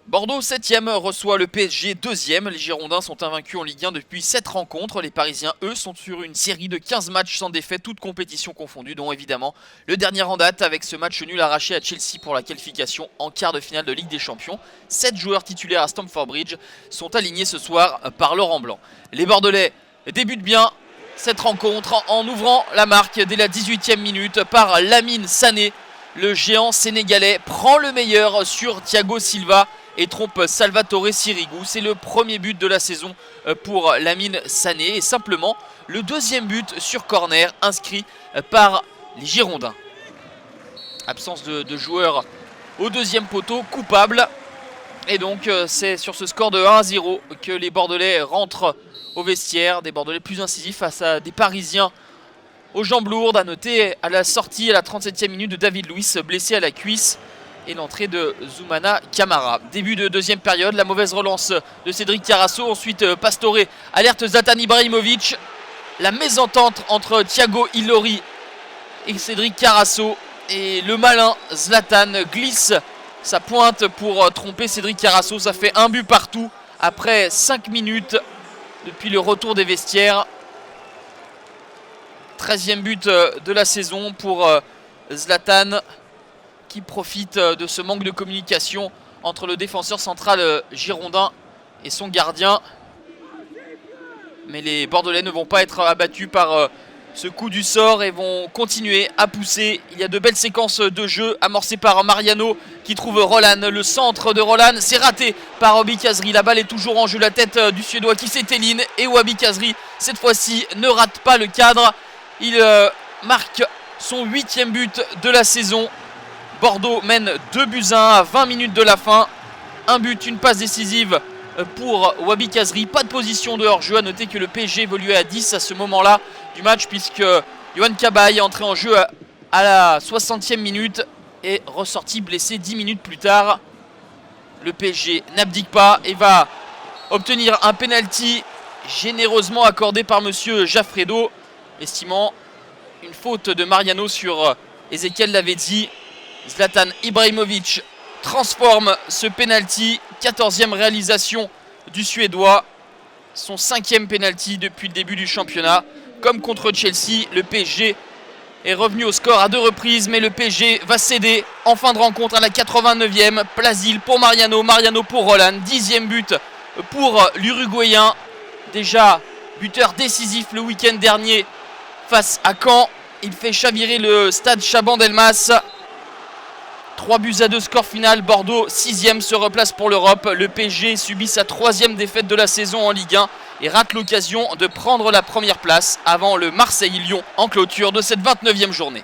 Bordeaux 7ème reçoit le PSG 2ème. Les Girondins sont invaincus en Ligue 1 depuis 7 rencontres. Les Parisiens, eux, sont sur une série de 15 matchs sans défaite, toutes compétitions confondues, dont évidemment le dernier en date avec ce match nul arraché à Chelsea pour la qualification en quart de finale de Ligue des Champions. 7 joueurs titulaires à Stamford Bridge sont alignés ce soir par Laurent Blanc. Les Bordelais débutent bien cette rencontre en ouvrant la marque dès la 18e minute par Lamine Sané. Le géant sénégalais prend le meilleur sur Thiago Silva et trompe Salvatore Sirigu. C'est le premier but de la saison pour Lamine Sané et simplement le deuxième but sur corner inscrit par les Girondins. Absence de joueurs au deuxième poteau, coupable. Et donc c'est sur ce score de 1-0 que les Bordelais rentrent au vestiaire. Des Bordelais plus incisifs face à des Parisiens aux jambes lourdes. À noter à la sortie à la 37e minute de David Luiz, blessé à la cuisse, et l'entrée de Zoumana Camara. Début de deuxième période, la mauvaise relance de Cédric Carrasso. Ensuite Pastore alerte Zlatan Ibrahimovic. La mésentente entre Thiago Ilori et Cédric Carrasso. Et le malin Zlatan glisse sa pointe pour tromper Cédric Carrasso. Ça fait un but partout après 5 minutes depuis le retour des vestiaires. 13e but de la saison pour Zlatan, qui profite de ce manque de communication entre le défenseur central girondin et son gardien. Mais les Bordelais ne vont pas être abattus par ce coup du sort et vont continuer à pousser. Il y a de belles séquences de jeu amorcées par Mariano qui trouve Roland. Le centre de Roland, c'est raté par Wabi Kazri. La balle est toujours en jeu, la tête du Suédois qui s'étéline. Et Wabi Kazri, cette fois-ci, ne rate pas le cadre. Il marque son 8e but de la saison. Bordeaux mène 2-1 à 20 minutes de la fin. Un but, une passe décisive pour Wabi Kazri. Pas de position de hors-jeu. À noter que le PSG évoluait à 10 à ce moment-là du match, puisque Yohan Cabaye est entré en jeu à la 60e minute et ressorti blessé 10 minutes plus tard. Le PSG n'abdique pas et va obtenir un penalty généreusement accordé par monsieur Jaffredo, estimant une faute de Mariano sur Ezequiel Lavezzi. Zlatan Ibrahimovic transforme ce penalty. 14e réalisation du Suédois. Son 5e penalty depuis le début du championnat. Comme contre Chelsea, le PSG est revenu au score à 2 reprises, mais le PSG va céder en fin de rencontre à la 89e. Plasil pour Mariano, Mariano pour Roland. 10e but pour l'Uruguayen. Déjà buteur décisif le week-end dernier face à Caen. Il fait chavirer le stade Chaban-Delmas. 3-2 score final. Bordeaux 6e se replace pour l'Europe. Le PSG subit sa 3e défaite de la saison en Ligue 1 et rate l'occasion de prendre la première place avant le Marseille-Lyon en clôture de cette 29e journée.